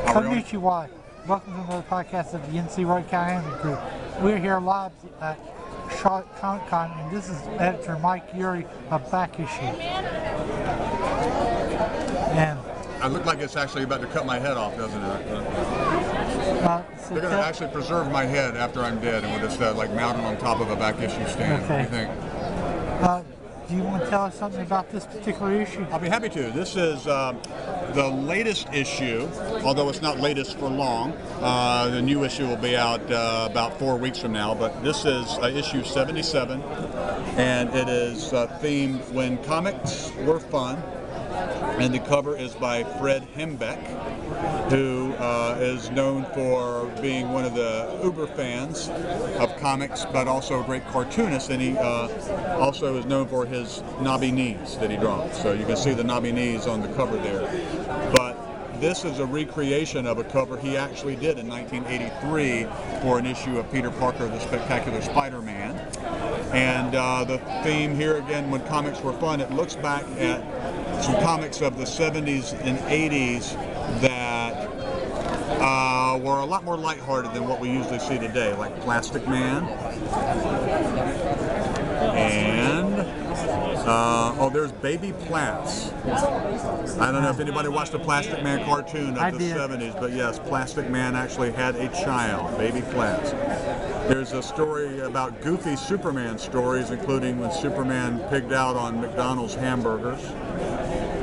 Konnichiwa. Welcome to another podcast of the NC Roy County Anime Group. We're here live at Charlotte Comic Con, and this is editor Mike Urey of Back Issue. And I look like it's actually about to cut my head off, doesn't it? They're going to actually preserve my head after I'm dead, and we'll just like mount it on top of a Back Issue stand. Okay. What do you think? Do you want to tell us something about this particular issue? I'll be happy to. This is the latest issue, although it's not latest for long. The new issue will be out about 4 weeks from now, but this is issue 77, and it is themed When Comics Were Fun, and the cover is by Fred Hembeck, who is known for being one of the uber fans of comics, but also a great cartoonist, and he also is known for his knobby knees that he draws. So you can see the knobby knees on the cover there. But this is a recreation of a cover he actually did in 1983 for an issue of Peter Parker, the Spectacular Spider-Man. And the theme here again, When Comics Were Fun, it looks back at some comics of the 70s and 80s that were a lot more lighthearted than what we usually see today, like Plastic Man, and there's Baby Plats. I don't know if anybody watched the Plastic Man cartoon of the 70s, but yes, Plastic Man actually had a child, Baby Plats. There's a story about goofy Superman stories, including when Superman pigged out on McDonald's hamburgers.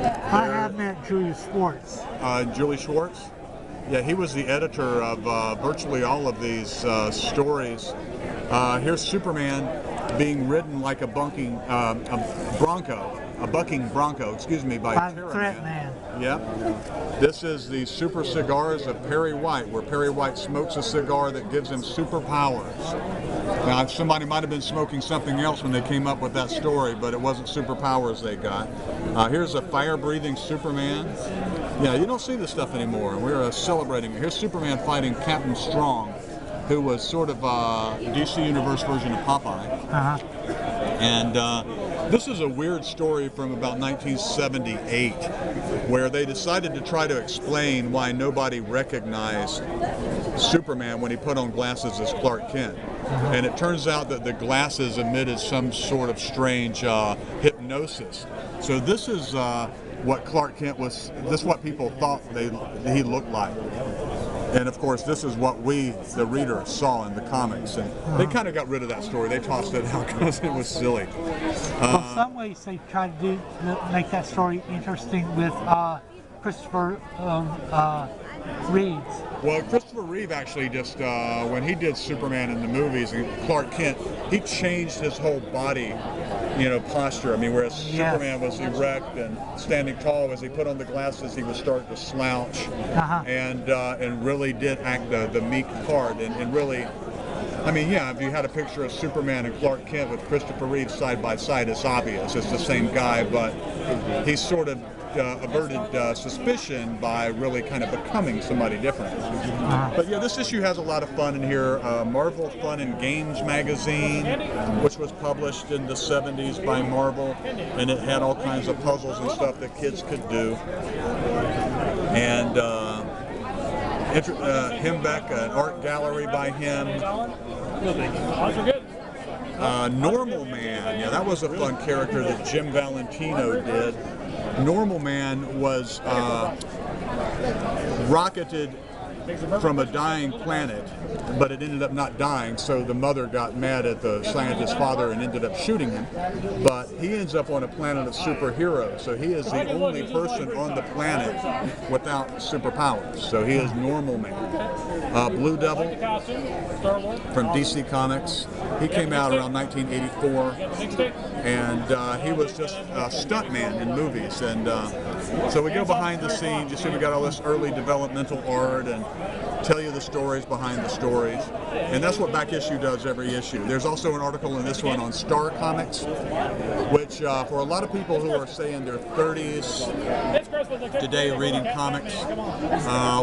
I have met Julie Schwartz. Julie Schwartz? Yeah, he was the editor of virtually all of these stories. Here's Superman being ridden like a bucking bronco, by Threatman. Yep. This is the Super Cigars of Perry White, where Perry White smokes a cigar that gives him superpowers. Now, somebody might have been smoking something else when they came up with that story, but it wasn't superpowers they got. Here's a fire-breathing Superman. Yeah, you don't see this stuff anymore. We're celebrating it. Here's Superman fighting Captain Strong, who was sort of a DC Universe version of Popeye. And this is a weird story from about 1978, where they decided to try to explain why nobody recognized Superman when he put on glasses as Clark Kent. And it turns out that the glasses emitted some sort of strange hypnosis. So this is what Clark Kent was, this is what people thought he looked like. And of course, this is what we, the reader, saw in the comics. And they kind of got rid of that story. They tossed it out because it was silly. Well, some ways they tried to make that story interesting with Christopher Reeves. Well, Christopher Reeve actually just, when he did Superman in the movies and Clark Kent, he changed his whole body, posture. I mean, whereas Superman was erect and standing tall, as he put on the glasses, he was starting to slouch, and really did act the meek part, and really, I mean, yeah, if you had a picture of Superman and Clark Kent with Christopher Reeve side by side, it's obvious it's the same guy, but he sort of averted suspicion by really kind of becoming somebody different. But yeah, this issue has a lot of fun in here. Marvel Fun and Games magazine, which was published in the 70s by Marvel, and it had all kinds of puzzles and stuff that kids could do. And Hembeck, an art gallery by him. Normal Man, yeah, that was a fun character that Jim Valentino did. Normal Man was rocketed from a dying planet, but it ended up not dying, so the mother got mad at the scientist's father and ended up shooting him. But he ends up on a planet of superheroes, so he is the only person on the planet without superpowers. So he is Normal Man. Blue Devil from DC Comics. He came out around 1984, and he was just a stuntman in movies. And so we go behind the scenes. You see, we got all this early developmental art and tell you the stories behind the stories. And that's what Back Issue does every issue. There's also an article in this one on Star Comics, which for a lot of people who are, say, in their 30s today reading comics,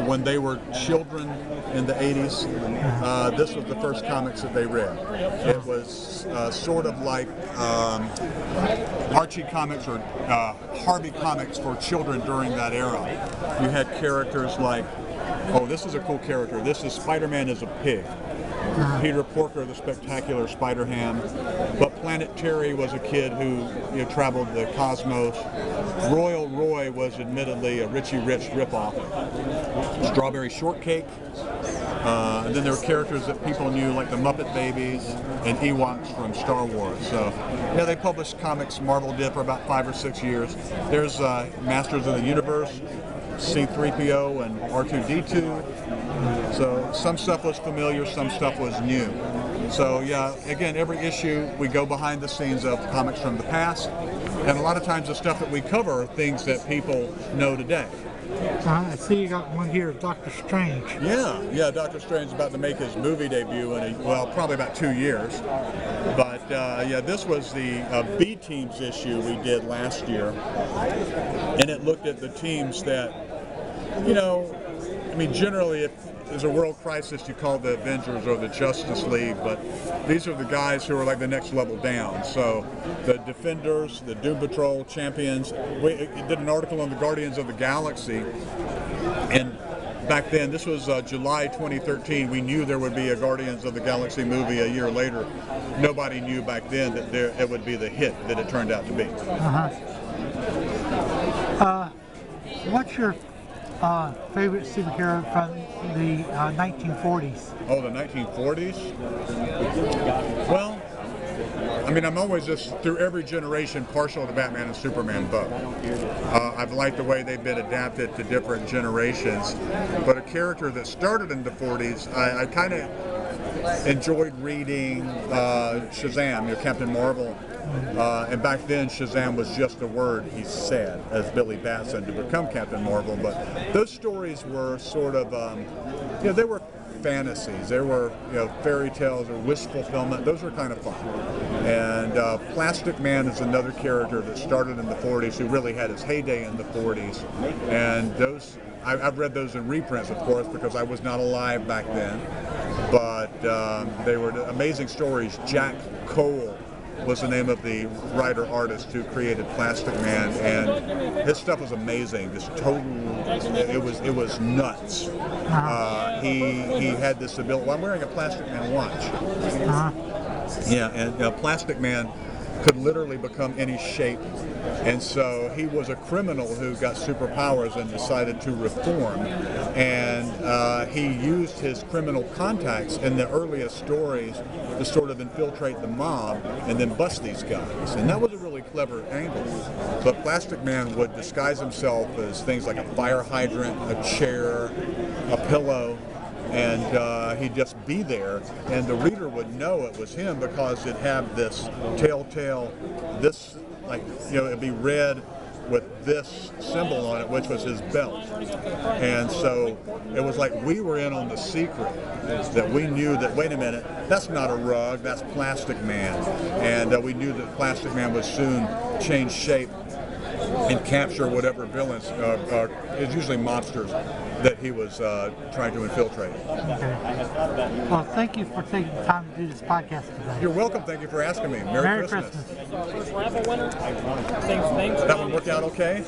when they were children in the 80s, this was the first comics that they read. It was sort of like Archie comics or Harvey comics for children during that era. You had characters like Oh, this is a cool character. This is Spider-Man as a pig. Peter Porker, the spectacular Spider-Ham. But Planet Terry was a kid who traveled the cosmos. Royal Roy was admittedly a Richie Rich ripoff. Strawberry Shortcake. And then there were characters that people knew, like the Muppet Babies and Ewoks from Star Wars. So, yeah, they published comics. Marvel did for about 5 or 6 years. There's Masters of the Universe, C-3PO and R2-D2. So some stuff was familiar, some stuff was new. So yeah, again, every issue we go behind the scenes of comics from the past, and a lot of times the stuff that we cover are things that people know today. I see you got one here, Doctor Strange. Yeah, Doctor Strange is about to make his movie debut in probably about 2 years. But yeah, this was the B Teams issue we did last year, and it looked at the teams that, generally if there's a world crisis, you call the Avengers or the Justice League, but these are the guys who are like the next level down. So the Defenders, the Doom Patrol, Champions. We did an article on the Guardians of the Galaxy, and back then, this was July 2013, we knew there would be a Guardians of the Galaxy movie a year later. Nobody knew back then that it would be the hit that it turned out to be. What's your favorite superhero from the 1940s? Oh, the 1940s? Well, I'm always just, through every generation, partial to Batman and Superman both. I've liked the way they've been adapted to different generations. But a character that started in the 40s, I kind of enjoyed reading Shazam, Captain Marvel. And back then, Shazam was just a word he said as Billy Batson to become Captain Marvel. But those stories were sort of, they were fantasies. They were, fairy tales or wish fulfillment. Those were kind of fun. And Plastic Man is another character that started in the 40s who really had his heyday in the 40s. And those, I've read those in reprints, of course, because I was not alive back then. But they were amazing stories. Jack Cole was the name of the writer-artist who created Plastic Man, and his stuff was amazing. Just total, it was nuts. He had this ability. Well, I'm wearing a Plastic Man watch. Yeah, and Plastic Man could literally become any shape, and so he was a criminal who got superpowers and decided to reform, and he used his criminal contacts in the earliest stories to sort of infiltrate the mob and then bust these guys, and that was a really clever angle. But Plastic Man would disguise himself as things like a fire hydrant, a chair, a pillow, and he'd just be there, and the reader would know it was him because it'd have this telltale, it'd be red with this symbol on it, which was his belt. And so it was like we were in on the secret, that we knew that, wait a minute, that's not a rug, that's Plastic Man. And we knew that Plastic Man would soon change shape and capture whatever villains, it's usually monsters, that he was trying to infiltrate. Okay. Well, thank you for taking the time to do this podcast today. You're welcome. Thank you for asking me. Merry Christmas. Raffle winner. That one worked out okay?